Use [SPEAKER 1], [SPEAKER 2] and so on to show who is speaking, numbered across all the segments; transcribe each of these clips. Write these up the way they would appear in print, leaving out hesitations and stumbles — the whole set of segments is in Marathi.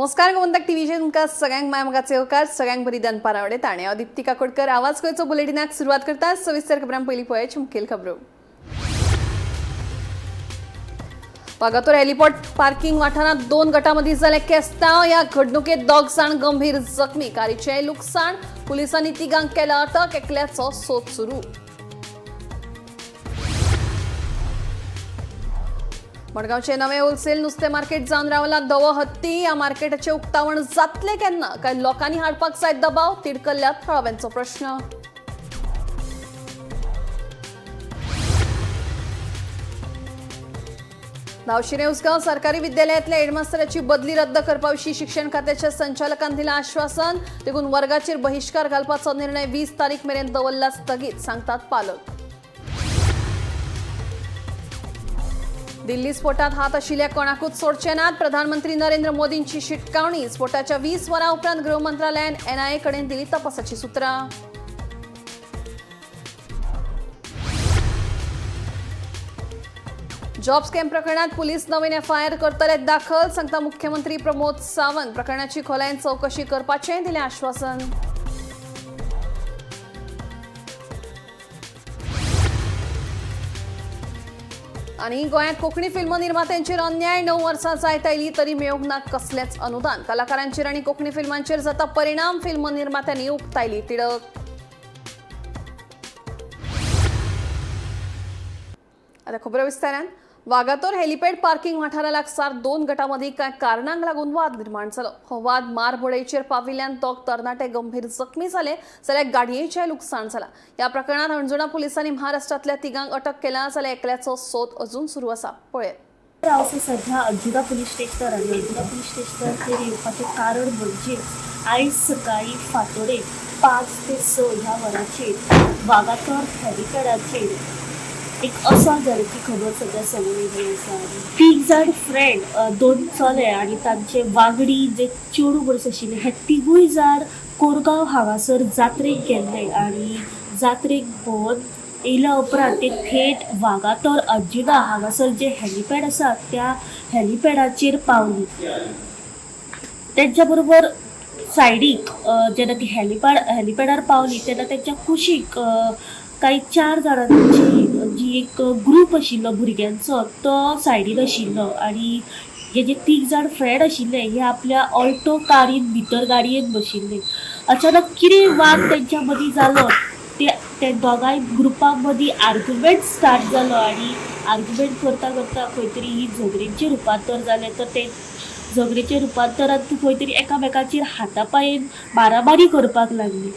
[SPEAKER 1] नमस्कार गोमंतक टीव्हीचे तुमकां सगळ्यांक मायमगाचे होकार सगळ्यांक बरी दनपार आवडे ताणे हांव दीप्ती काकोडकर आवाज गोंयचो बुलेटिनाक सुरवात करता सविस्तर खबरां पयलीं पळयात मुखेल खबरो। वागातोर हेलिपॉड पार्किंग वाठारांत 2 गटां मदीं जाले केस्तांव। ह्या घडणुकेंत 2 जाण गंभीर जखमी, कारचें लुकसाण। पुलिसांनी तिगांक केला अटक, एकल्याचो सोद सुरू। मडगांवचे नवे होलसेल नुस्तें मार्केट जावन रावला धवो हत्ती। ह्या मार्केटाचें उक्तावण जातलें केन्ना काय लोकांनी हाडपाक जाय दबाव, तिडकल्ल्यात थळाव्यांचो प्रश्न। नावशिरे उसगांव सरकारी विद्यालयातल्या हेडमास्टराची बदली रद्द करपाविशीं शिक्षण खात्याच्या संचालकान दिलां आश्वासन। देखून वर्गाचेर बहिष्कार घालपाचो निर्णय 20 तारीख मेरेन दवरला स्थगीत, सांगतात पालक। दिल्ली स्फोटात हात आशिल्ल्या कोणाकूच सोडचे नात, प्रधानमंत्री नरेंद्र मोदींची शिटकावणी। स्फोटाच्या 20 वरां उपरांत गृह मंत्रालयान NIA कडेन दिली तपासाची सुत्रां। जॉब स्कॅम प्रकरणात पुलीस नवीन FIR करतले दाखल, सांगता मुख्यमंत्री प्रमोद सावंत। प्रकरणाची खोलायेन चौकशी करपाचें दिलें आश्वासन। आणि गोंयांत कोंकणी फिल्म निर्मात्यांचेर अन्याय 9 वर्सां जायत आयली तरी मेळूंक ना कसलेंच अनुदान। कलाकारांचेर आनी कोंकणी फिल्मांचेर जाता परिणाम, फिल्म निर्मात्यांनी उक्तायली तिडक। आता खबर विस्तारान। वागातोर हेलिपॅड पार्किंग वाठारा लागसार 2 गटां मदीं कांय कारणांक लागून वाद निर्माण जालो। हो वाद मारबोळेचेर पाविल्ल्यान 2 तरणाटे गंभीर जखमी जाले, जाल्यार गाडयेचें लुकसाण जालां। ह्या प्रकरणात अंजुणा पुलिसांनी महाराष्ट्रांतल्या तिगांक अटक केला, जाल्यार एकल्याचो सोद अजून सुरू आसा। पळयात।
[SPEAKER 2] हांव सध्या अंजुणा पुलीस स्टेशनार आनी अंजुणा पुलीस स्टेशनार येवपाचें कारण म्हणजे आयज सकाळीं फांतोडेर 5 ते 6 ह्या वरांचेर वागातोर हेलिपॅडाचेर एक असॉल्ट जाल्याची खबर सध्या समोर येयली आसा। 3 जाण फ्रेंड, 2 चले आनी तांचे वांगडी जे चेडूं वर्स आशिल्ले, हे 3गूय जाण कोरगांव हांगासर जात्रेक गेल्ले आनी जात्रेक भोंवन येयल्या उपरांत ते थेट वागातोर अंजुणा हांगासर जे हेलिपॅड आसा त्या हेलिपॅडाचेर पावली। तेंच्या बरोबर सायडीक जेन्ना ती हेलिपॅडार पावली तेन्ना तेंच्या कुशीक काही 4 जाणांची जी एक ग्रूप आशिल्लो भुरग्यांचो तो सायडीन आशिल्लो आनी हे जे 3 जाण फ्रेंड आशिल्ले हे आपल्या ऑल्टो कारीन भितर गाडयेन बशिल्ले। अचानक कितें वाद तेंच्या मदीं जालो, ते दोगांय ग्रुपां मदीं आर्ग्युमेंट स्टार्ट जालो आनी आर्ग्युमेंट करता करता खंय तरी ही झगडींचें रुपांतर जालें। तर ते झगडीच्या रुपांतरांत खंय तरी एकामेकाचेर हातापायेन मारामारी करपाक लागली।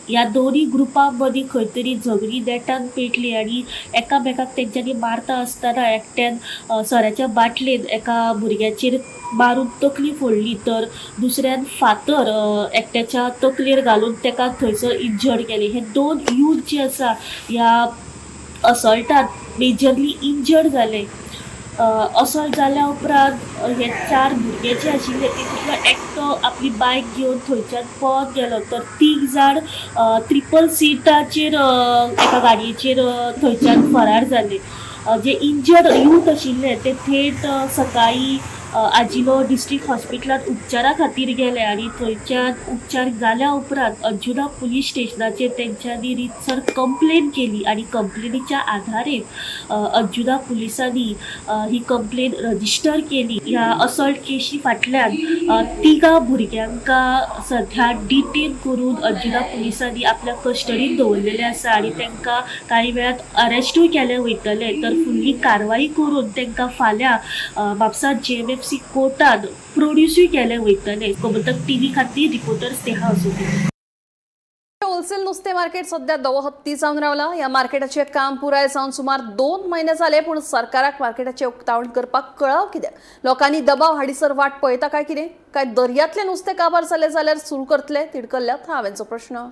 [SPEAKER 2] ह्या दोन्ही ग्रुपां मदीं खंय तरी झगडी नेटान पेटली आनी एकामेकाक तेंच्यांनी मारता आसतना एकट्यान सोऱ्याच्या बाटलेन एका भुरग्याचेर मारून तकली फोडली, तर दुसऱ्यान फातर एकट्याच्या तकलेर घालून तेका थंयसर इंजर्ड केले। हे 2 यूथ जे आसा ह्या असॉल्टांत मेजरली इंजर्ड जाले। असॉल्ट जाल्या उपरांत हे 4 भुरगे जे आशिल्ले तितूंतलो एकटो आपली बायक घेवन थंयच्यान पळत गेलो, तर 3 जाण ट्रिपल सीटाचेर एका गाडयेचेर थंयच्यान फरार जाले। जे इंजर्ड यूथ आशिल्ले ते थेट सकाळीं आजिलो डिस्ट्रिक्ट हॉस्पिटलांत उपचारा खातीर गेले आनी थंयच्यान उपचार जाल्या उपरांत अंजुणा पुलीस स्टेशनाचेर तेंच्यांनी रितसर कंप्लेन केली आनी कंप्लेनीच्या आधारेर अंजुणा पुलिसांनी ही कंप्लेन रजिस्टर केली। ह्या असॉल्ट केशी फाटल्यान 3 भुरग्यांक सध्या डिटेन करून अंजुणा पुलिसांनी आपल्या कस्टडीत दवरलेले आसा आनी तांकां कांय वेळात अरेस्टूय केले वयतले, तर फुडली कारवाई करून तांकां फाल्यां म्हापसा JMFC कोर्टान प्रोड्यूसूय केले वयतले। गोमंतक टीव्ही खातीर रिपोर्टर स्नेहा असोती।
[SPEAKER 1] होलसेल नुस्तें मार्केट सध्या दवो हत्ती जावन रावला। ह्या मार्केटाचें काम पुराय जावन सुमार 2 म्हयने जाले, पूण सरकाराक मार्केटाचें उक्तावण करपाक कळाव कित्याक? लोकांनी दबाव हाडीसर वाट पळयता काय कितें? काय दर्यांतलें नुस्तें काबार जालें जाल्यार सुरू करतले, तिडकल्ल्यात थळाव्यांचो प्रश्न।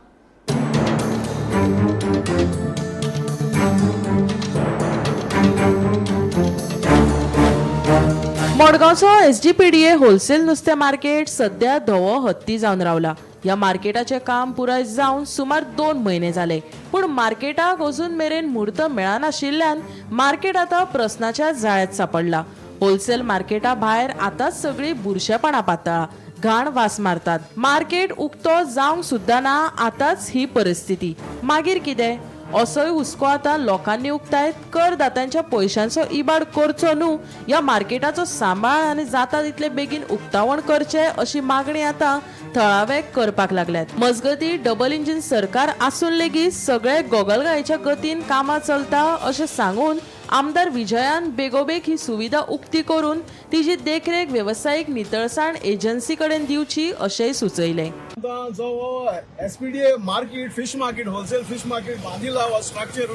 [SPEAKER 3] मडगांवचो SGPDA होलसेल नुस्तें मार्केट सध्या धवो हत्ती जावन रावला। ह्या मार्केटाचें काम पुराय जावन सुमार 2 म्हयने जाले, पूण मार्केटाक अजून मेरेन म्हूर्त मेळनाशिल्ल्यान मार्केट आतां प्रस्नाच्या जाळ्यात सापडला। होलसेल मार्केटा भायर आतांच सगळी बुरशेपणां पातळा, घाण वास मारतात. मार्केट उक्तो जावंक सुद्दां ना आतांच ही परिस्थिती. मागीर कितें? असोय हुस्को आतां लोकांनी उक्तायत करदात्यांच्या पयशांचो इबाड करचो न्हू, ह्या मार्केटाचो सांबाळ आनी जाता तितले बेगीन उक्तावण करचें अशी मागणी आतां थळावे करपाक लागल्यात. मजगती डबल इंजिन सरकार आसून लेगीत सगळे गोगलगायेच्या गतीन कामां चलता अशें सांगून आमदार विजयान बेगोबेग ही सुविधा उक्ती करून तिची देखरेख वेवसायीक नितळसाण एजन्सी कडेन दिवची अशेंय सुचयलें.
[SPEAKER 4] जो SPDA market fish market wholesale fish market बांदिला हो स्ट्रक्चर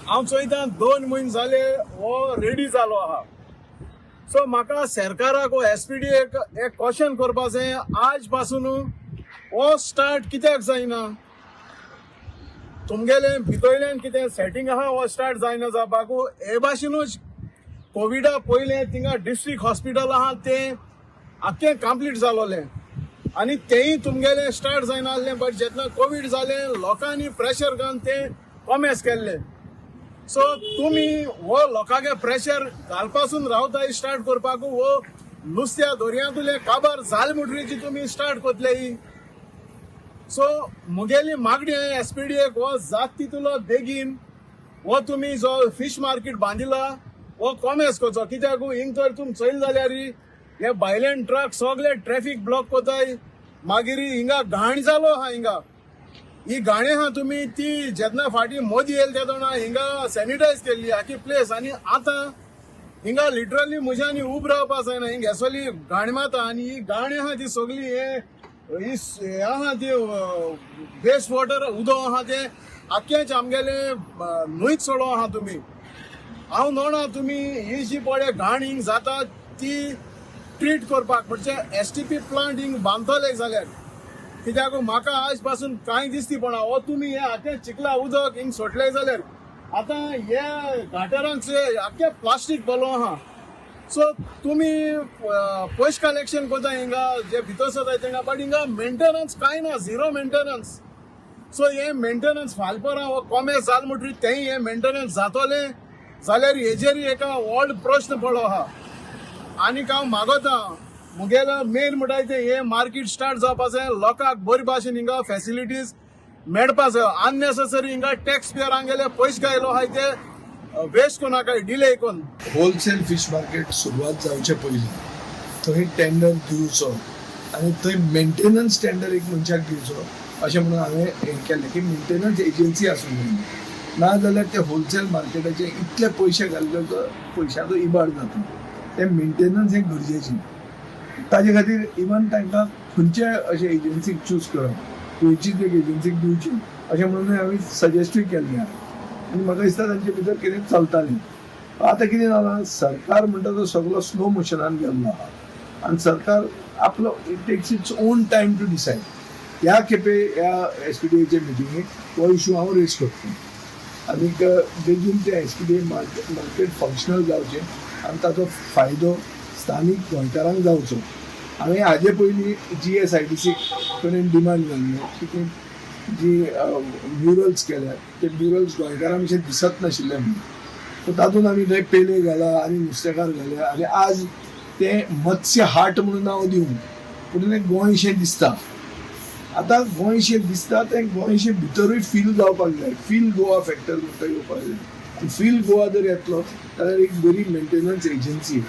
[SPEAKER 4] हांव चोयता 2 म्हयने जाले हो रेडी जालो आहा. सो म्हाका सरकाराक हो एसपीडीए एक क्वेश्चन करपा जाय, आज पासून हो स्टार्ट कित्याक जायना? तुमगेले भितरल्यान कितें सेटिंग आहा हो स्टार्ट जायना जावपाक? हे भाशेनूच कोविडा पयले थिंगा डिस्ट्रिक्ट हॉस्पिटल आहा तें आख्खें कंप्लीट जालोलें आनी तेंय तुमगेलें स्टार्ट जायना आसलें. बट जेन्ना कोविड जालें लोकांनी प्रेशर घालून तें कॉमेस केल्लें. सो तुमी हो लोकांगे प्रेशर घालपासून रावताय स्टार्ट करपाक, हो नुस्त्या दर्यांतले काबार जाल म्हणटरीची तुमी स्टार्ट कोतले ही. सो मुगेली मागणी आहे एसपीडीएक हो जात तितलो बेगीन हो तुमी जो फिश मार्केट बांदिला हो कॉमेस करचो. कित्याक हिंग तर तुमी चोयल जाल्यार हे भायल्यान ट्रक सगळे ट्रॅफिक ब्लॉक कोताय. मागीर हिंगा घाण जालो आहा. हिंगा ही घाणी आहा तुमी ती जेन्ना फाटी मोदी येयले तेदोना हिंगा सॅनिटायज केल्ली आखी प्लेस आनी आतां हिंगा लिटरली मुज्यांनी उब रावपा जायना. हिंग हेसोली घाण माता आनी ही घाण आहा ती सगळी हे आहा ती वेस्ट वॉटर उदो आहा ते आख्खेच आमगेले न्हंयत सोडो आहा तुमी. हांव नोना तुमी ही जी पळय घाण हिंग जाता ती ट्रीट करपाक म्हणजे एसटीपी प्लांट हिंग बांदतले जाल्यार. कित्याक म्हाका आज पासून कांय दिसती पडना हो तुमी हे आख्खें चिखला उदक हिंग सोडले जाल्यार आतां हे घाटरांचे आख्खें प्लास्टीक भलो आहा. सो तुमी पयशे कलेक्शन कोता हिंगा जे भितर सोदाय तेंगा, बट हिंगा मेंटेनन्स कांय ना, झिरो मेंटेनन्स. सो हे मेंटेनन्स फालपरा हो कॉमेस जाल म्हणटरी तेंय हे मेंटेनन्स जातोले जाल्यार हेजेर एका व्हड प्रश्न पडलो आहा. आनीक हांव मागोता मुगेलो मेन म्हणटाय ते हे मार्केट स्टार्ट जावपा जाय, लोकांक बरे भाशेन हिंगा फॅसिलिटीज मेळपा जाय. अननेसेसरी हिंगा टॅक्स पेयर हांगेले पयशे गायलो आहाय ते वेस्ट कोनाका डिले कोन.
[SPEAKER 5] होलसेल फिश मार्केट सुरवात जावचे पयलीं थंय टेंडर दिवचो आनी थंय मेंटेनन्स टेंडर एक मनशाक दिवचो अशें म्हणून हांवें हें केलें की मेंटेनन्स एजन्सी आसूं ना जाल्यार ते होलसेल मार्केटाचे इतले पयशे घालले पयशाचो इबाड जाता. ते मेंटेनन्स हें गरजेचें. ताजे खातीर इवन तांकां खंयचे अशे एजन्सीक चूज करप, खंयचीच एक एजन्सीक दिवची अशें म्हणून हांवें सजेस्टूय केल्लें आहा. आनी म्हाका दिसता तांचे भितर कितें चलतालें. आतां कितें जालां, सरकार म्हणटा तो सगळो स्लो मोशनान गेल्लो आहा आनी सरकार आपलो it takes its own time to decide. ह्या खेपे ह्या एसपीडीएचे मिटिंगेक हो इशू हांव रेज करता आनीक बेगीन ते एसपीडीए मार्केट फंक्शनल जावचें आनी ताचो फायदो स्थानीक गोंयकारांक जावचो. हांवें हाजे पयलीं GSIDC कडेन डिमांड घाल्लो की ती जी म्युरल्स केल्यात ते म्युरल्स गोंयकारां भशेन दिसत नाशिल्ले म्हणून. सो तातूंत आमी थंय पेले घाला आनी नुस्तेकार घाले आनी आज ते मत्स्य हाट म्हणून नांव दिवन पूण तें गोंयशें दिसता. आतां गोंयशें दिसता तें गोंयशें भितरूय फील जावपाक जाय. फील गोवा फॅक्टर म्हणटा येवपाक जाय. फील गोवा जर येतलो जाल्यार एक बरी मेंटेनन्स एजन्सी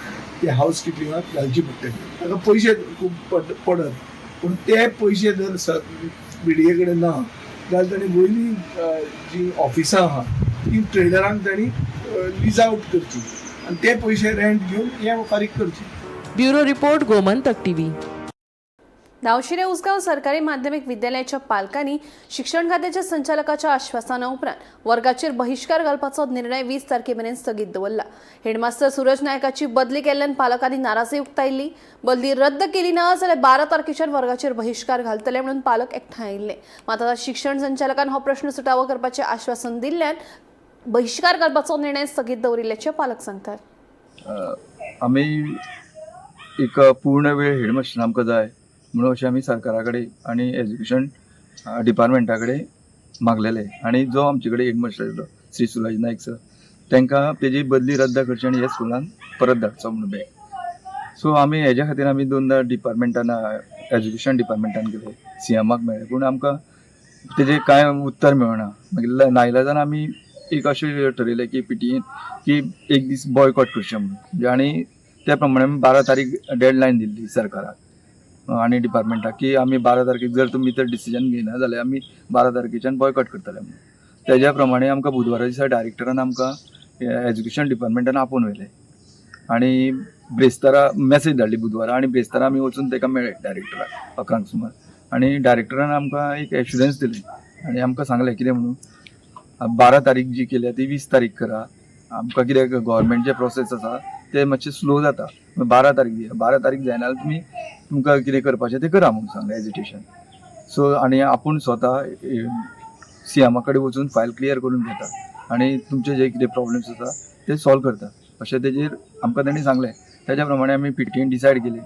[SPEAKER 5] ती हावस किपिंगाक घालची पडटली. ताका पयशे खूब पडत पूण ते पयशे जर BDA कडेन ना जाल्यार ताणी वयली जी ऑफिसां आहा ती ट्रेडरांक ताणी लीज आवट करची आनी ते पयशे रेंट घेवन हे फारीक करची.
[SPEAKER 3] Bureau report Gomantak TV.
[SPEAKER 1] नावशिरे उसगाव सरकारी माध्यमिक विद्यालयाच्या पालकांनी शिक्षण खात्याच्या संचालकाच्या आश्वासना उपरांत वर्गाचेर बहिष्कार घालपाचो निर्णय 20 तारखेमेरेन स्थगीत दवरला. हेडमास्तर सूरज नायकाची बदली केल्ल्यान पालकांनी नाराजी उक्तायल्ली. बदली रद्द केली ना जाल्यार 12 तारखेच्यान वर्गाचेर बहिष्कार घालतले म्हणून पालक एकठांय आयिल्ले. मात शिक्षण संचालकान हो प्रश्न सुटावो करपाचें आश्वासन दिल्ल्यान बहिष्कार घालपाचो निर्णय स्थगीत दवरिल्ल्याचे पालक सांगतात.
[SPEAKER 6] आमी एक पूर्ण वेळ हेडमास्टर आमकां जाय म्हणून अशें आमी सरकारा कडेन आनी एज्युकेशन डिपार्टमेंटा कडेन मागलेले आनी जो आमचे कडेन हेडमास्टर आयलो श्री सुरज नायक सर तांकां तेजी बदली रद्द करची आनी हे स्कुलान परत धाडचो म्हणून बॅग. सो आमी हेज्या खातीर आमी 2दा डिपार्टमेंटान एज्युकेशन डिपार्टमेंटान गेले, CMाक मेळ्ळे, पूण आमकां तेजें कांय उत्तर मेळना. मागीर नाइलाजान आमी एक अशें ठरयलें की PTAन की एक दीस बॉयकॉट करचें म्हणून. आनी त्या प्रमाणे 12 तारीख डेडलायन दिल्ली सरकाराक आनी डिपार्टमेंटाक की आमी 12 तारखेक जर तुमी तर डिसिजन घेयना जाल्यार आमी 12 तारखेच्यान बॉयकॉट करतले म्हणून. तेज्या प्रमाणे आमकां बुधवारा दिसा डायरेक्टरान आमकां एज्युकेशन डिपार्टमेंटान आपोवन व्हेलें आनी ब्रेस्तारा मॅसेज धाडली बुधवारा, आनी ब्रेस्तारा आमी वचून ताका मेळ्ळे डायरेक्टराक 11 सुमार. आनी डायरेक्टरान आमकां एक एश्युरन्स दिली आनी आमकां सांगलें कितें म्हणून 12 तारीख जी केल्या ती 20 तारीख करा. आमकां कितें गव्हर्मेंट जे प्रोसेस आसा ते मातशें स्लो जाता, 12 तारीख दिया. 12 तारीख जायना जाल्यार तुमकां कितें करपाचें तें करा म्हणून सांगलें एजिटेशन. सो आनी आपूण स्वता CMा कडेन वचून फायल क्लियर करून घेता आनी तुमचे जे कितें प्रॉब्लेम्स आसा ते सॉल्व करता अशें तेजेर आमकां तेणी सांगलें. तेज्या प्रमाणे आमी PTAन डिसायड केली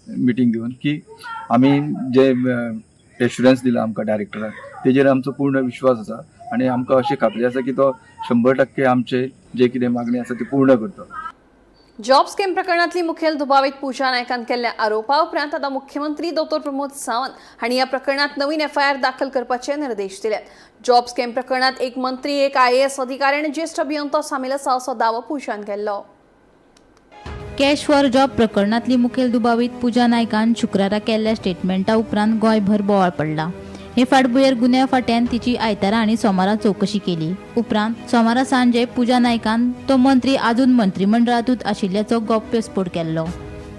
[SPEAKER 6] मिटींग घेवन की आमी जे एश्युरन्स दिला आमकां डायरेक्टराक तेजेर आमचो पूर्ण विश्वास आसा आनी आमकां अशी खात्री आसा की तो 100% आमचे जे कितें मागणी आसा ती पूर्ण करतो.
[SPEAKER 1] जॉब स्कॅम प्रकरणातली मुखेल दुबावीत पूजा नायकान केल्ल्या आरोपा उपरांत आता मुख्यमंत्री दोतोर प्रमोद सावंत हांणी ह्या प्रकरणात नवीन FIR दाखल करपाचे निर्देश दिल्यात. जॉब स्कॅम प्रकरणात एक मंत्री, एक IAS अधिकारी आणि ज्येष्ठ अभियंता सामील आसा असो दावो पूजान केल्लो.
[SPEAKER 7] कॅश फॉर जॉब प्रकरणातली मुखेल दुबावीत पूजा नायकान शुक्रारा केल्ल्या स्टेटमेंटा उपरांत गोंयभर बोवाळ पडला. हे फाटभुंयेर गुन्या फाट्यान तिची आयतारा आनी सोमारा चौकशी केली. उपरांत सोमारा सांजे पूजा नायकान तो मंत्री आजून मंत्रिमंडळांतूच आशिल्ल्याचो गौप्यस्फोट केल्लो.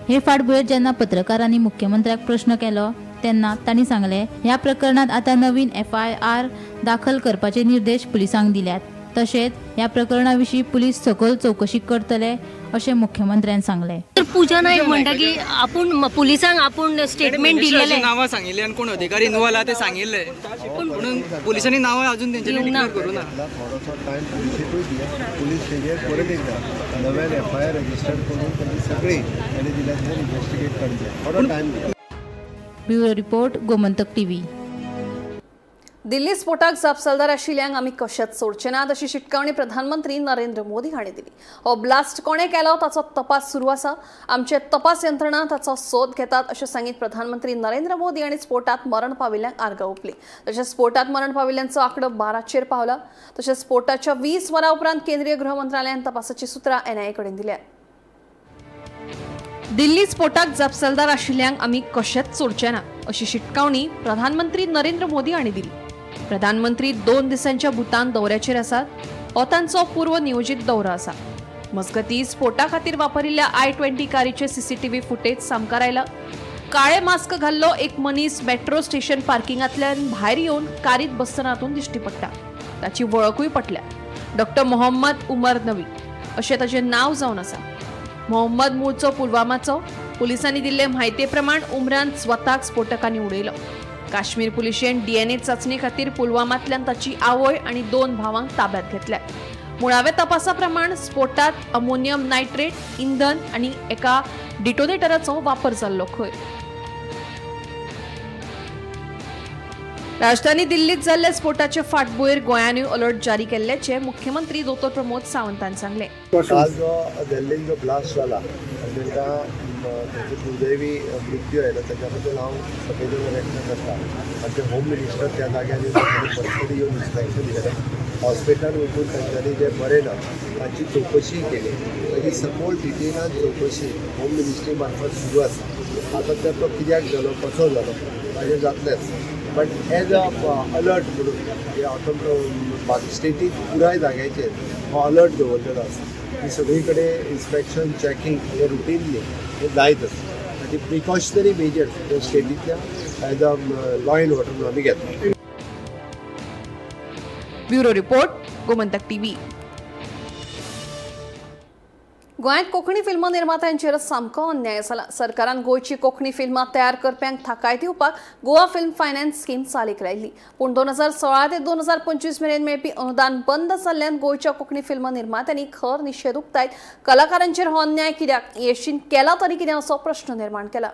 [SPEAKER 7] हे फाटभुंयेर जेन्ना पत्रकारांनी मुख्यमंत्र्याक प्रश्न केलो तेन्ना तांणी सांगले ह्या प्रकरणात आता नवीन FIR दाखल करपाचे निर्देश पुलिसांक दिल्यात. तशेंच ह्या प्रकरणा विशीं पुलीस सखोल चौकशी करतले अशें मुख्यमंत्र्यान सांगले.
[SPEAKER 8] तर पूजा नायक म्हणटा की आपूण पुलिसांक आपूण स्टेटमेंट दिलेले
[SPEAKER 9] नांवां सांगिल्ले आनी कोण अधिकारी इन्वॉल्व आहा ते सांगिल्ले म्हणून पुलिसांनी नांवां अजून तेंच्यांनी डिक्लेअर करूं ना.
[SPEAKER 10] थोडोसो टायम पुलिसेकूय दिया, पुलीस तेजेर परत एकदा नव्यान FIR रजिस्टर करून त्यांनी सगळी त्यांनी दिल्यानंतर इन्व्हेस्टिगेट करचें. थोडो टायम दिया.
[SPEAKER 7] Bureau report, Gomantak TV.
[SPEAKER 1] Delhi स्फोटाक जबाबदार आशिल्ल्यांक आमी कशेंच सोडचे नात अशी शिटकावणी प्रधानमंत्री नरेंद्र मोदी हांणी दिली. हो ब्लास्ट कोणे केलो ताचो तपास सुरू आसा. आमचे तपास यंत्रणा ताचो सोद घेतात अशें सांगीत प्रधानमंत्री नरेंद्र मोदी हांणी स्फोटात मरण पाविल्ल्यांक आर्गां ओंपली. तशेंच स्फोटात मरण पाविल्ल्यांचो आंकडो 12चेर पावला. तशेंच स्फोटाच्या 20 वरां उपरांत केंद्रीय गृह मंत्रालयान तपासाची सुत्रां NIA कडेन दिल्यात. दिल्ली स्फोटाक जबाबदार आशिल्ल्यांक आमी कशेंच सोडचे ना अशी शिटकावणी प्रधानमंत्री नरेंद्र मोदी हांणी दिली. प्रधानमंत्री 2 दिसांच्या भूतान दौऱ्याचेर आसात. हो तांचो पूर्व नियोजीत दौरो आसा. मजगतीं स्फोटा खातीर वापरिल्ल्या I-20 कारीचे CCTV फुटेज सामकार आयला. काळे मास्क घाल्लो एक मनीस मेट्रो स्टेशन पार्किंगांतल्यान भायर येवन कारीत बसतना हातून दिश्टी पडटा. ताची वळखूय पटल्या. डॉ. मोहम्मद उमर नवी अशें ताचें नांव जावन आसा. मोहम्मद मूळचो पुलवामाचो. पुलिसांनी दिल्ले म्हायते प्रमाण उमरान स्वताक स्फोटकांनी उडयलो. काश्मीर पुलिशेन DNA चाचणी खातीर पुलवामांतल्यान ताची आवय आनी 2 भावांक ताब्यांत घेतल्या. मुळाव्या तपासा प्रमाण स्फोटात अमोनियम नायट्रेट, इंधन आनी एका डिटोनेटराचो वापर जाल्लो खंय. राजधानी दिल्लीत जाल्ल्या स्फोटाचे फाटभुंयेर गोंयानूय अलर्ट जारी केल्ल्याचे मुख्यमंत्री दोतोर प्रमोद सावंतान सांगले.
[SPEAKER 10] काल जो दिल्लीन जो ब्लास्ट जाला तांकां त्याचे दुर्दैवी मृत्यू आयलो त्याच्या बद्दल हांव संवेदना व्यक्त करता. आनी ते होम मिनिस्टर त्या जाग्यार परिस्थिती येवन इन्स्पेक्शन दिलें. हॉस्पिटलान वचून तांच्यांनी जे बरें ना ताची चौकशी केली. ताची सखोल डिटेलान चौकशी होम मिनिस्ट्री मार्फत सुरू आसा. आतां तो कित्याक जालो, कसो जालो ताजें जातलेंच. बट एज अ अलर्ट म्हणून स्टेटीक पुराय जाग्याचेर हो अलर्ट दवरलेलो आसा की सगळी कडेन इन्स्पेक्शन चॅकींग हे रुटीनली हे जायत आसा. ती प्रिकॉशनरी मेजर्स स्टेटींतल्या as a law and order म्हणून आमी घेतला.
[SPEAKER 1] Bureau report, Gomantak TV. गोंयांत कोंकणी फिल्म निर्मात्यांचेर सामको अन्याय जाला. सरकारान गोंयची कोंकणी फिल्मां तयार करप्यांक थाकाय दिवपाक गोवा फिल्म फायनान्स स्कीम चालीक लायिल्ली. पूण 2016 ते 2025 मेरेन मेळपी अनुदान बंद जाल्ल्यान गोंयच्या कोंकणी फिल्म निर्मात्यांनी खर निशेध उक्तायत. कलाकारांचेर हो अन्याय कित्याक? येशीन केला तरी कितें असो प्रश्न निर्माण केला.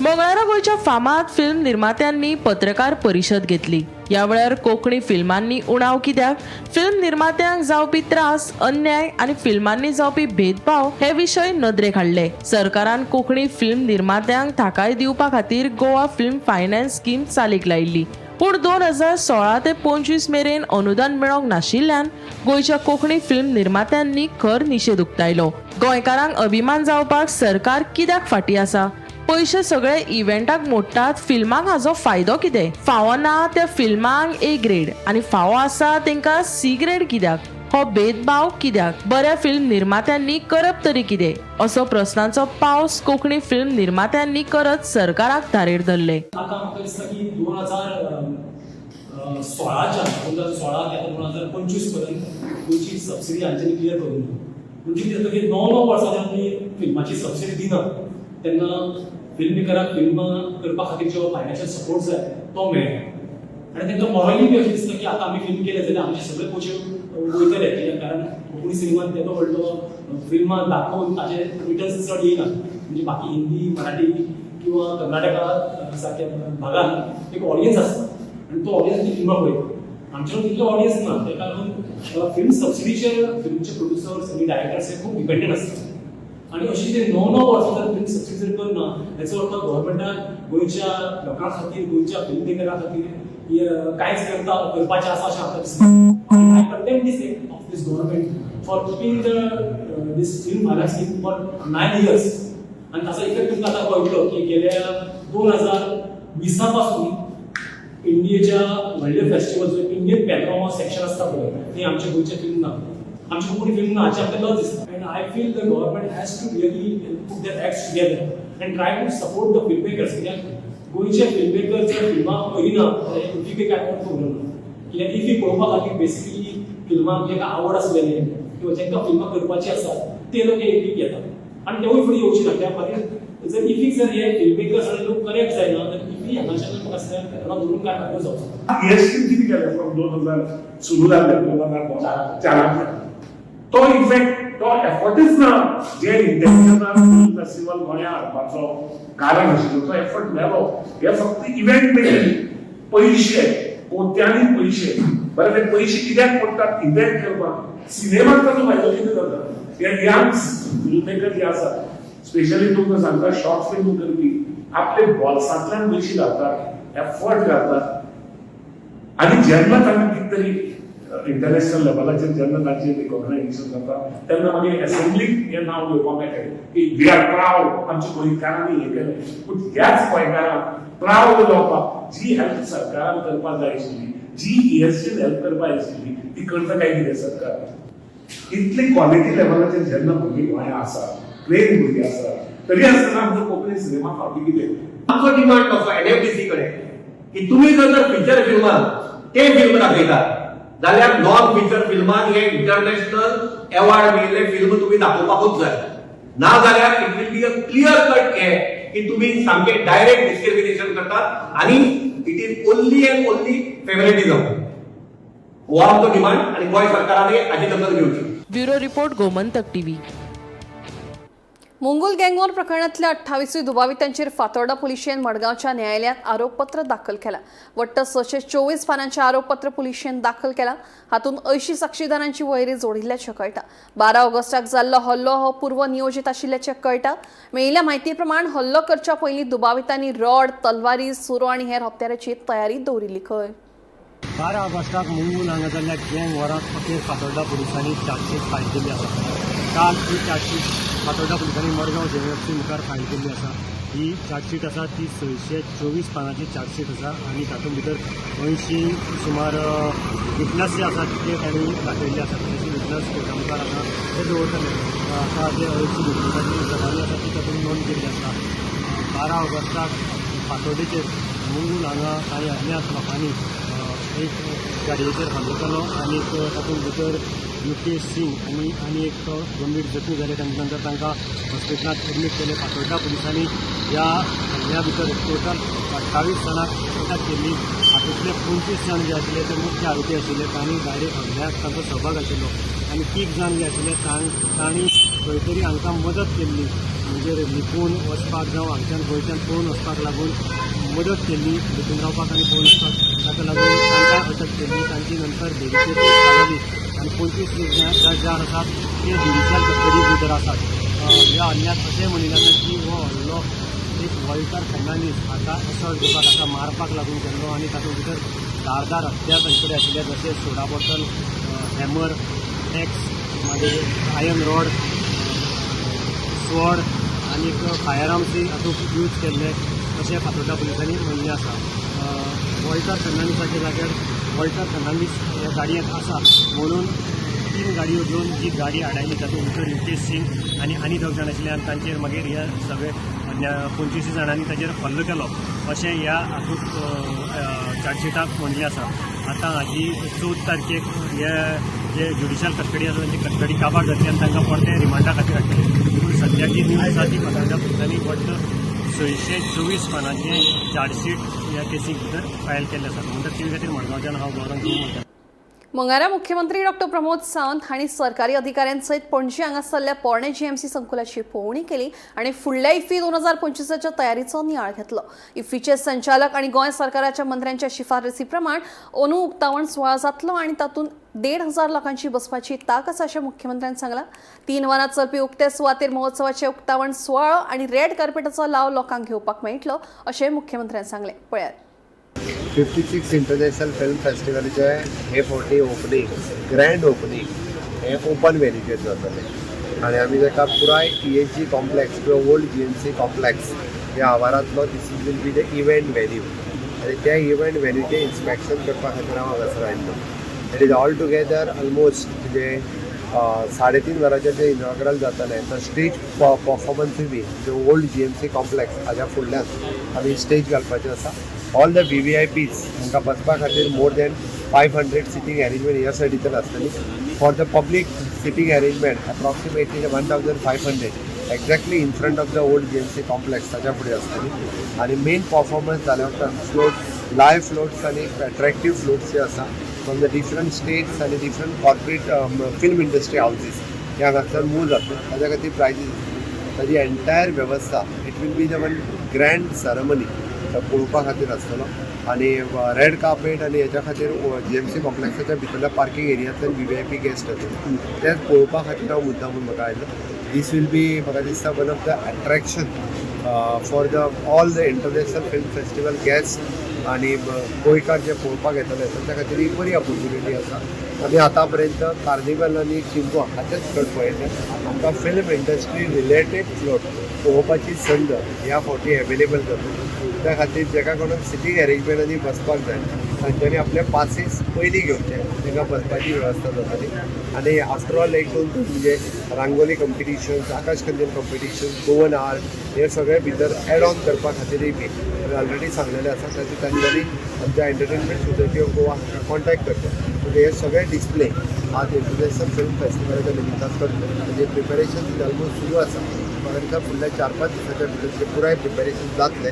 [SPEAKER 3] मंगळारा गोंयच्या फामाद फिल्म निर्मात्यांनी पत्रकार परिशद घेतली. या वेळार कोंकणी फिल्मांनी उणाव कित्याक, फिल्म निर्मात्यांक जावपी त्रास, अन्याय आणि फिल्मांनी जावपी भेदभाव हे विशय नदरेक हाडले. सरकारान कोंकणी फिल्म निर्मात्यांक थाकाय दिवपा खातीर गोवा फिल्म फायनान्स स्कीम चालीक लायिल्ली. पूण 2016 ते 25 मेरेन अनुदान मेळोंक नाशिल्ल्यान गोंयच्या कोंकणी फिल्म निर्मात्यांनी खर निशेध उक्तायलो. गोंयकारांक अभिमान जावपाक सरकार कित्याक फाटी आसा? पैसे सगळे इव्हेंटाक मोडटात, फिल्मांक हाजो फायदो कितें? फावो ना त्या फिल्मांक ए ग्रेड आणि फावो आसा तेंकां सी ग्रेड कित्याक? हो भेदभाव कित्याक? बऱ्या फिल्म निर्मात्यांनी करप तरी कितें? असो प्रस्नांचो पावस कोंकणी फिल्म निर्मात्यांनी करत सरकाराक धारेर धरले.
[SPEAKER 11] आता म्हाका दिसता की 2016च्या 2016 ते 2025 पर्यंत गोंयची सबसिडी हांच्यानी क्लियर करून दिली. म्हणजे कितें जाता की 9 वर्सां आमी फिल्माची सबसिडी दिना तेन्ना फिल्म मेकराक फिल्म करपा खातीर जो फायनान्शियल सपोर्ट जाय तो मेळटा आनी तांकां मॉरली बी अशें दिसता की आतां आमी फिल्म केले जाल्यार आमचे सगळे पयशे वयतले कित्याक कारण कोंकणी सिनेमांत येदो व्हडलो फिल्मां दाखोवन ताचे रिटर्न्स चड येयना. म्हणजे बाकी हिंदी, मराठी किंवा कर्नाटका सारक्या भागांत एक ऑडियन्स आसता आनी तो ऑडियन्स ती फिल्मां पळयता. आमचे तितलो ऑडियन्स ना, ताका लागून फिल्म सबसिडीचेर फिल्मचे प्रोड्युसर्स आनी डायरेक्टर्स हे खूब डिपेंडंट आसता. आणि अशी जे 9 वर्सां जर फिल्म सक्सेस जर करना हेचो अर्थ गव्हर्मेंटान गोंयच्या लोकां खातीर, गोंयच्या फिल्म मेकरां खातीर कांयच करपाचें आसा अशें म्हाका दिसता. I condemn this of this government for keeping this film finance scheme for 9 years. आनी ताचो इफेक्ट तुमकां आतां कळटलो की गेल्या 2020 पासून इंडियेच्या व्हडले फेस्टिवल इंडियन पॅनोरमा सेक्शन आसता पळय ते आमच्या गोंयचे फिल्म ना, आमची कोंकणी फिल्म ना हाचे आपल्याक लज दिसता. And I feel the government has to really put their acts together and try to support the film makers. कित्याक गोंयचे फिल्म मेकर जे फिल्मां पळयना इफीक कांय प्रोब्लम ना. कित्याक इफी पळोवपा खातीर बेसिकली फिल्मांक जेका आवड आसलेले किंवा जेंकां फिल्मां करपाची आसा ते लोक इफीक येतात आनी तेवूय फुडें येवचे ना. त्या खातीर जर इफीक जर हे फिल्म मेकर्स आनी लोक करेक्ट जायना जाल्यार इफी हांगाच्यान म्हाका दिसता धरून कांय फायदो जावचो ना.
[SPEAKER 12] ESC किती केले फ्रॉम 2000 सुरू जाल्ले 2004 तो इफेक्ट तो एफर्टच ना जे इंटरनॅशनल फिल्म फेस्टिवल गोंयांत हाडपाचो कारण आशिल्लो तो एफर्ट मेलो. हे फक्त इव्हेंट मेकिंग पैसे कोट्यांनी पैसे बरें ते पैसे कित्याक पडटात इव्हेंट करपाक? सिनेमाक ताचो फायदो कितें जाता? हे यंग फिल्म मेकर जे आसा स्पेशली तुमकां सांगता शॉर्ट फिल्म करपी आपले बोल्सांतल्यान पयशे घालतात, एफर्ट घालतात आनी जेन्ना तांकां कितें तरी इंटरनॅशनल लेवलाचेर जेन्ना तांचे रिकॉग्नायझेशन जाता तेन्ना मागीर एसेंब्लीक हें नांव घेवपाक मेळटा की वी आर प्राउड आमच्या गोंयकारांनी हें केलें. पूण ह्याच गोंयकारांक प्राउड जावपाक जी हेल्प सरकारान करपाक जाय आशिल्ली, जी ESCन हेल्प करपाक जाय आशिल्ली ती करता काय कितें सरकार? इतली क्वॉलिटी लेवलाचेर जेन्ना भुरगीं गोंयांत आसा, ट्रेन भुरगीं आसा, तरी आसतना आमचो कोंकणी सिनेमा फावटी कितें?
[SPEAKER 13] आमचो डिमांड कसो NFDC कडेन की तुमी जर फिचर फिल्मांत ते फिल्म दाखयतात जाल्यार नॉन फिचर फिल्मांत हे इंटरनॅशनल अवॉर्ड मेळिल्ले फिल्म तुमी दाखोवपाकूच जाय. ना जाल्यार it will be a clear cut हे की तुमी सामके डायरेक्ट डिस्क्रिमिनेशन करतात आनी it is only and only favouritism. हो आमचो डिमांड आनी गोंय सरकारान हाची दखल घेवची.
[SPEAKER 3] Bureau report Gomantak TV.
[SPEAKER 1] Mungul gang war प्रकरणातल्या 28 दुबावितांचेर फातोर्डा पुलिशेन मडगांवच्या न्यायालयात आरोपपत्र दाखल केला. वट्ट 624 पानांचे आरोपपत्र पुलिशेन दाखल केला. हातूंत 80 साक्षीदारांची वळेरी जोडिल्ल्याचें कळटा. 12 ऑगस्टाक जाल्लो हल्लो हो पूर्व नियोजीत आशिल्ल्याचें कळटा. मेळिल्ल्या म्हायती प्रमाण हल्लो करच्या पयलीं दुबावितांनी रॉड, तलवारी, सुरो आनी हेर हत्याराची तयारी दवरिल्ली खंय.
[SPEAKER 14] 12 ऑगस्टाक मुंगूल हांगा जाल्ल्या गँग वॉरांत अखेर फातोर्डा पुलिसांनी चार्जशीट फायल केल्ली आसा. काल ही चार्जशीट फातोर्डा पुलिसांनी मडगांव JFC मुखार फायल केल्ली आसा. ही चार्जशीट आसा ती 624 पानांची चार्जशीट आसा आनी तातूंत भितर 80 सुमार विटनस जे आसा ते तांणी दाखयल्ले आसा. 80 विटनस कोर्टा मुखार आसा ते दवरतले. आतां जे 80 विटनसांची जबानी आसा ती तातूंत नोंद केल्ली आसा. 12 ऑगस्टाक फातोर्डेचेर मुंगूल हांगा कांय अज्ञात लोकांनी एक गाडयेचेर हल्लो केलो आनी तातूंत भितर युकेश सिंग आनी एक गंभीर जखमी जाले. नंतर तांकां हॉस्पिटलांत एडमीट केले. फातोर्डा पुलिसांनी ह्या हल्ल्या भितर टोटल 28 जाणांक अटक केल्ली. हातूंतले 25 जण जे आशिल्ले ते मुख्य आरोपी आशिल्ले. तांणी डायरेक्ट हल्ल्याक तांचो सहभाग आशिल्लो आनी 30 जण जे आशिल्ले तांणी खंय तरी हांकां मदत केल्ली, म्हणजे लिपून वचपाक जावं हांगच्यान गोंयच्यान पळून वचपाक लागून मदत केल्ली भितून रावपाक आनी पळून वचपाक. ताका लागून तांकां अटक केल्ली. तांची नंतर बेगीचेर लागली आनी 25 जे आसात ते जुडिशियल कस्टडी भितर आसात. ह्या हल्ल्याक अशें म्हणिल्लें जाता की हो हल्लो एक वॉल्टर फेर्नांडीस हाका असळ करपाक हाका मारपाक लागून केल्लो आनी तातूंत भितर धारदार हत्यार तांचे कडेन आशिल्ले, जशे सोडा बॉटल, हॅमर, एक्स, मागीर आयर्न रॉड, स्वॉर्ड आनी फायर आर्म्सय हातूंत यूज केल्ले अशें फातोर्डा पुलिसांनी म्हणिल्लें आसा. वॉल्टर फेर्नांडीसाच्या जाग्यार वॉल्टर फेर्नांडीस ह्या गाडयेंत आसा म्हणून 3 गाडयो घेवन जी गाडी आडायली तातूंत भितर युकेश सिंग आनी 2 जाण आशिल्ले आनी तांचेर मागीर हे सगळे 25 जाणांनी ताचेर हल्लो केलो अशें ह्या हातूंत चार्जशिटाक म्हणिल्लें आसा. आतां हाजी 14 तारखेक हे जे ज्युडिशियल कस्टडी आसा तांची कस्टडी काबार जातली आनी तांकां परते रिमांडा खातीर हाडटले. पूण सद्याची न्यूज आसा ती फातोर्डा पुलिसांनी फक्त 624 पानांचें चार्जशीट ह्या केसीक भितर फायल केल्लें आसा. म्हणटच ती खातीर मडगांवच्यान हांव गौरव म्हणटा.
[SPEAKER 1] मंगळारा मुख्यमंत्री डॉ. प्रमोद सावंत हांणी सरकारी अधिकाऱ्यांसयत पणजी हांगासरल्या पोरणे जीएमसी संकुलाची पळोवणी केली आणि फुडल्या इफ्फी 2025च्या तयारीचो नियाळ घेतलो. इफ्फीचे संचालक आणि गोंय सरकाराच्या मंत्र्यांच्या शिफारसी प्रमाण अंदू उक्तावण सुवाळो जातलो आणि तातूंत 1,500 लोकांची बसपाची ताक आसा अशें मुख्यमंत्र्यांनी सांगलां. 3 वरां चलपी उक्ते सुवातेर महोत्सवाचे उक्तावण सुवाळो आणि रेड कार्पेटाचो लाव लोकांक घेवपाक मेळटलो अशें मुख्यमंत्र्यांनी सांगलें. पळयात.
[SPEAKER 10] 56 इंटरनॅशनल फिल्म फेस्टिवलाचे हे फावटी ओपनिंग, ग्रँड ओपनिंग हे ओपन वेन्यूचेर जातलें आनी आमी ताका पुराय THG कॉम्प्लेक्स किंवा ओल्ड GMC कॉम्प्लेक्स ह्या आवारांतलो दिस will be the event venue आनी त्या इव्हेंट वेन्यूचें इन्स्पेक्शन करपा खातीर हांव हांगासर आयिल्लो. It is all together almost म्हणजे 3.5 वरांचें जें इनॉग्रल जातलें तर स्टेज परफॉर्मन्सूय बी जो ओल्ड GMC कॉम्प्लेक्स हाज्या फुडल्यान आमी स्टेज घालपाचें आसा. ऑल द VVIPs तांकां बसपा खातीर मोर दॅन 500 सिटींग अरेंजमेंट ह्या सायडीच्यान आसतली. For the public seating arrangement approximately 1500 exactly in front of the old GMC complex ताच्या फुडें आसतली. आनी मेन परफॉर्मन्स जाल्या उपरांत फ्लोट, लायव्ह फ्लोट्स आनी अट्रॅक्टीव फ्लोट्स जे आसा फ्रॉम द डिफरंट स्टेट्स आनी different corporate film industry houses हे हांगासर मूव जातले. ताच्या खातीर प्रायजीस ताजी एंटायर वेवस्था it will be the one grand ceremony पळोवपा खातीर आसतलो. आनी रेड कार्पेट आनी हेच्या खातीर GMC कॉम्प्लेक्साच्या भितरल्या पार्किंग एरियांतल्यान VVIP गेस्ट येतले तेच पळोवपा खातीर हांव मुद्दामून म्हाका आयलो. दीस वील बी म्हाका दिसता one of the attraction for the all the international film festival guest आनी गोंयकार जे पळोवपाक येतले तांच्या खातीर एक बरी ऑपॉर्च्युनिटी आसा. आमी आतां पर्यंत कार्निवल आनी शिगमो हाचेच फ्लोट पळयले. आमकां फिल्म इंडस्ट्री रिलेटेड फ्लोट पळोवपाची संद ह्या फावटी एवेलेबल जातली. त्या खातीर जेका कोणाक सिटींग अरेंजमेंटांनी बसपाक जाय तांच्यांनी आपले पासीस पयलीं घेवचे, तांकां बसपाची वेवस्था जातली. आनी आफ्टर ऑल 1-2 म्हणजे रांगोली कॉम्पिटिशन्स, आकाश कंदील कॉम्पिटिशन्स, गोवन आर्ट हे सगळे भितर एड ऑन करपा खातीरय बी ऑलरेडी सांगलेलें आसा. ताची तांच्यांनी आमच्या एंटरटेनमेंट सोसायटी ऑफ गोवा हांकां कॉन्टॅक्ट करता. म्हणजे हे सगळे डिस्प्ले आज इंटरनॅशनल फिल्म फेस्टिवलाच्या निमित्तान करतले. म्हणजे प्रिपेरेशन ऑलमोस्ट सुरू आसा. म्हाका दिसता फुडल्या 4-5 दिसाच्या भितर पुराय प्रिपेरेशन जातले.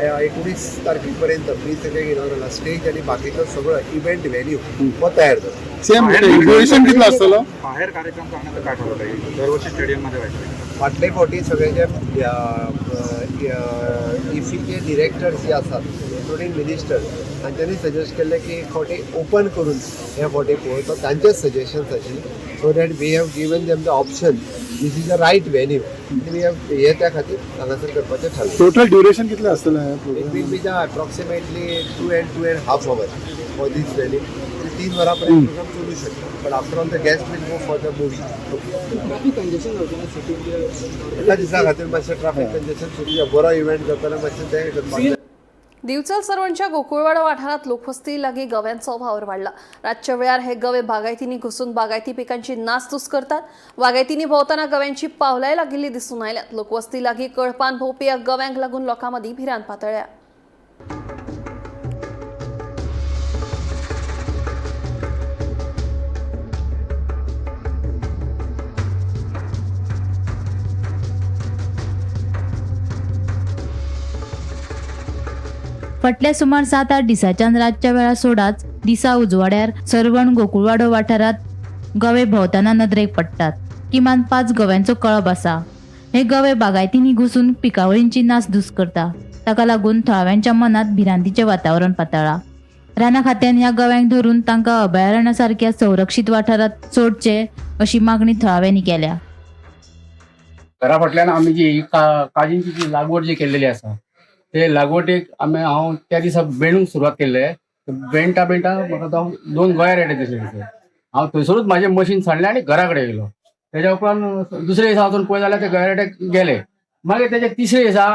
[SPEAKER 10] 19 तारखे पर्यंत 20 तारखेक इनॉग्रल स्टेज आनी बाकीचो सगळो इव्हेंट वेन्यू हो तयार जाता.
[SPEAKER 4] सेम ड्युरेशन कितलो आसतलो?
[SPEAKER 6] बाहेर कार्यक्रम करण्याचं काय ठरवलं दरवर्षी स्टेडियममध्ये व्हायचं.
[SPEAKER 10] फाटले फावटी सगळे जे इफ्फीचे डिरेक्टर्स जे आसात इन्क्लुडींग मिनिस्टर तांच्यांनी सजेस्ट केल्लें की एक फावटी ओपन करून हे फावटी पळोवचो. तांचेच सजेशन्स आशिल्ले so that we have given them the option this is the right venue. We have हे त्या खातीर हांगासर करपाचें थारलें.
[SPEAKER 4] टोटल ड्युरेशन कितलें आसतलें?
[SPEAKER 10] It will be the approximately 2.5 hours for this venue. 3 वरांपर्यंत प्रोग्राम चलू शकता. But after all the guest will go for the movie. एका दिसा खातीर मातशें ट्राफीक कंजेशन सुरू बरो इव्हेंट जातालो मातशें तें करपाक.
[SPEAKER 1] दिवचल सरवणच्या गोकुळवाडा वाठारात लोकवस्ती लागीं गव्यांचो वावर वाढला. रातच्या वेळार हे गवे बागायतींनी घुसून बागायती पिकांची नासधूस करतात. बागायतींनी भोंवताना गव्यांची पावलाय लागिल्ली दिसून आयल्यात. लोकवस्ती लागीं कळपान भोंवपी ह्या गव्यांक लागून लोकां मदीं भिरांत पातळ्ळ्या.
[SPEAKER 7] फाटल्या सुमार 7-8 दिसाच्यान रातच्या वेळा सोडाच दिसा उजवाड्यार सरवण गोकुळवाडो वाठारात गवे भोंवताना नदरेक पडटात. किमान 5 गव्यांचो कळप आसा. हे गवे बागायतींनी घुसून पिकावळींची नासधूस करता. ताका लागून थळाव्यांच्या मनात भिरांतीचे वातावरण पातळ्ळा. राना खात्यान ह्या गव्यांक धरून तांकां अभयारण्या सारक्या संरक्षीत वाठारात सोडचे अशी मागणी थळाव्यांनी केल्या.
[SPEAKER 14] घरा फाटल्यान आमी जी काजींची जी लागवड जी केल्लेली आसा ते लागवडीक हांव त्या दिसा बेणूक सुरवात केल्ले. बेणटा म्हाका 2 गोंया रेडे दिसले. हांव थंयसरूच म्हाजें मशीन सांडलें आनी घरा कडेन गेलो. तेज्या उपरांत दुसरे दिसा वचून पळय जाल्यार ते गोंया रेड्याक गेले. मागीर तेजे तिसरे दिसा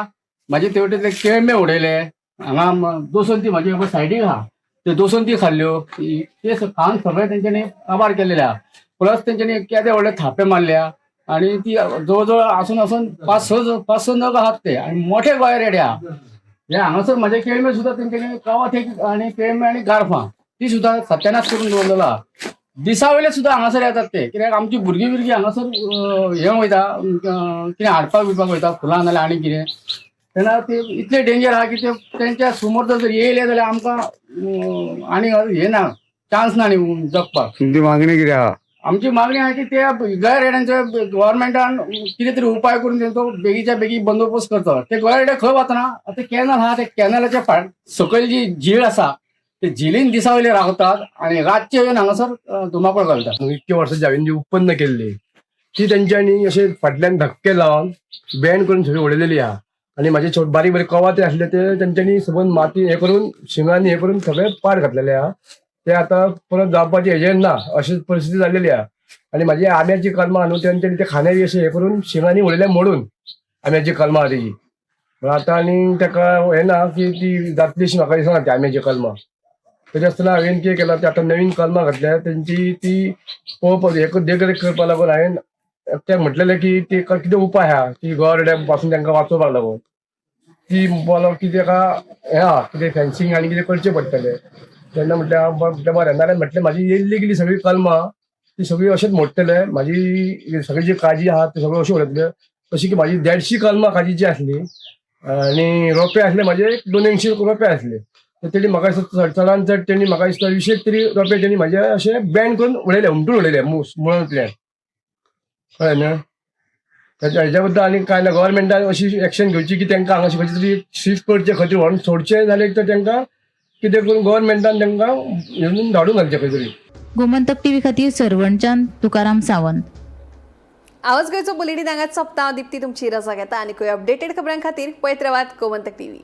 [SPEAKER 14] म्हाजे तेवटेतले केळमे उडयले. हांगा दोसोंती म्हाजे सायडीक आहा ते दोसोंती खाल्ल्यो. ते खावन सगळे तेंच्यांनी काबार केलेले आहा. प्लस तेंच्यांनी केदे व्हडले थापे मारल्या आणि ती जवळ आसून 5-6 नग आहात ते आणि मोठे गोंया रेडे आहा. हे हांगासर म्हाजे केळमे सुद्दां तेंच्यांनी कावाथेक आणि केळमे आणि गारफां ती सुद्दां सत्यानाश करून दवरलेलो आहा. दिसा वयले सुद्दां हांगासर येतात ते, कित्याक आमची भुरगीं हांगासर हे वयता कितें हाडपाक बिडपाक वयता फुलां नाल्यार आनी कितें. तेन्ना ते इतले डेंजर आहा की ते तेंच्या समोर जर येयले जाल्यार आमकां आनी हे ना चान्स ना न्ही जगपाक.
[SPEAKER 10] तुमची मागणी कितें आहा?
[SPEAKER 14] आमची मागणी आहे की ते गोंया रेड्यांचो गव्हर्मेंटान कितें तरी उपाय करून तेंचो बेगीच्या बेगी बंदोबस्त करता. ते गोंया रेडे खंय वतना आतां कॅनल आहा ते कॅनलाच्या सकयल जी झील आसा ते झिलीन दिसा वयले रावतात आणि रातचे येवन हांगासर धुमाकूळ घालतात.
[SPEAKER 5] इतके वर्सांची हांवें जी उत्पन्न केल्ली ती तेंच्यांनी अशे फाटल्यान धक्के लावन बॅन करून सगळी उडयलेली आहा. आणि म्हाजे बारीक बारीक कवाथे आसले ते तेंच्यांनी सबंद माती हे करून शिंगांनी हे करून सगळे पाड घातलेले आहा. ते आतां परत जावपाचे हेजेर ना अशी परिस्थिती जाल्लेली आहा. आणि म्हाजी आंब्याची कलमां न्हू तेंच्यांनी ते खांद्यार अशें हे करून शिंगांनी उडयले मोडून आंब्याची कलमां आहा तेजी. आतां आनी ताका हे ना की ती जातली अशी म्हाका दिसना ती आंब्याची कलमां. तरी आसतना हांवें कितें केलां ते आतां नवीन कलमां घातल्या तेंची ती पळोवपाक एक देखरेख करपा लागून हांवें ते म्हटलेलें की ते कितें उपाय आहा की गोंया पासून तांकां वाचोवपाक लागून ती बोलो की ताका हे आहा कितें फेन्सिंग आनी कितें करचें पडटलें. तेन्ना म्हटलें बरें नाल्यार म्हटलें म्हाजी येयल्ली गेली सगळी कलमां ती सगळी अशेंच मोडटले. म्हाजी सगळी जी काजी आहा ती सगळ्यो अश्यो उडयतल्यो. तशी की म्हाजी 150 कलमां काजीची आसली आनी रोंपे आसले म्हाजे 280 रोंपे आसले. तेणी म्हाका चडान चड तेणी म्हाका दिसता 20 तरी रोंपे तेणी म्हाजे अशे बॅन करून उडयले उमटून उडयले मुळांतल्यान. कळ्ळें न्हय. हेच्या बद्दल आनी कांय ना. गव्हर्मेंटान अशी एक्शन घेवची की तांकां हांगाशी खंयचे तरी शिफ्ट करचे खंय व्हरून सोडचे जाल्यार तर तांकां कितें करून गव्हर्मेंटान तांकां घेवन धाडून घालचे खंय तरी.
[SPEAKER 7] गोमंतक टीव्ही खातीर सरवणच्यान तुकाराम सावंत.
[SPEAKER 1] आवाज गोंयचो बुलेटिन हांगाच सोंपता. दिप्ती तुमची रजा घेता आनी खंय अपडेटेड खबरां खातीर पळयत रावात गोमंतक टीव्ही.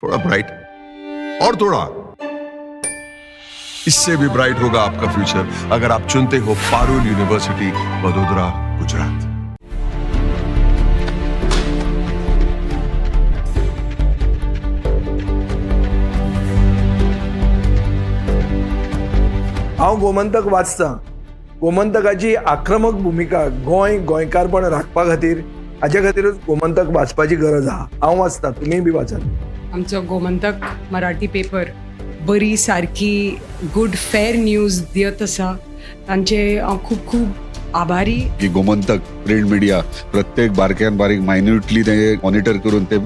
[SPEAKER 15] थोड़ा ब्राइट और थोड़ा, इससे भी ब्राइट होगा आपका फ्यूचर अगर आप चुनते हो पारुल यूनिवर्सिटी, वडोदरा, गुजरात.
[SPEAKER 5] हांव गोमंतक वाचतां. गोमंतकाची आक्रमक भुमिका गोंयकारपण राखपा खातीर हाचे खातीरच गोमंतक वाचपाची गरज आहा. हांव वाचतां, तुमीय बी वाचात.
[SPEAKER 3] आमचो गोमंतक मराठी पेपर बरी सारकी गुड फेर न्यूज दियत आसा. तांचे हांव खूब खूब आभारी.
[SPEAKER 15] की गोमंतक प्रिंट मिडिया प्रत्येक बारक्यान बारीक मायन्युटली ते मॉनिटर करून ते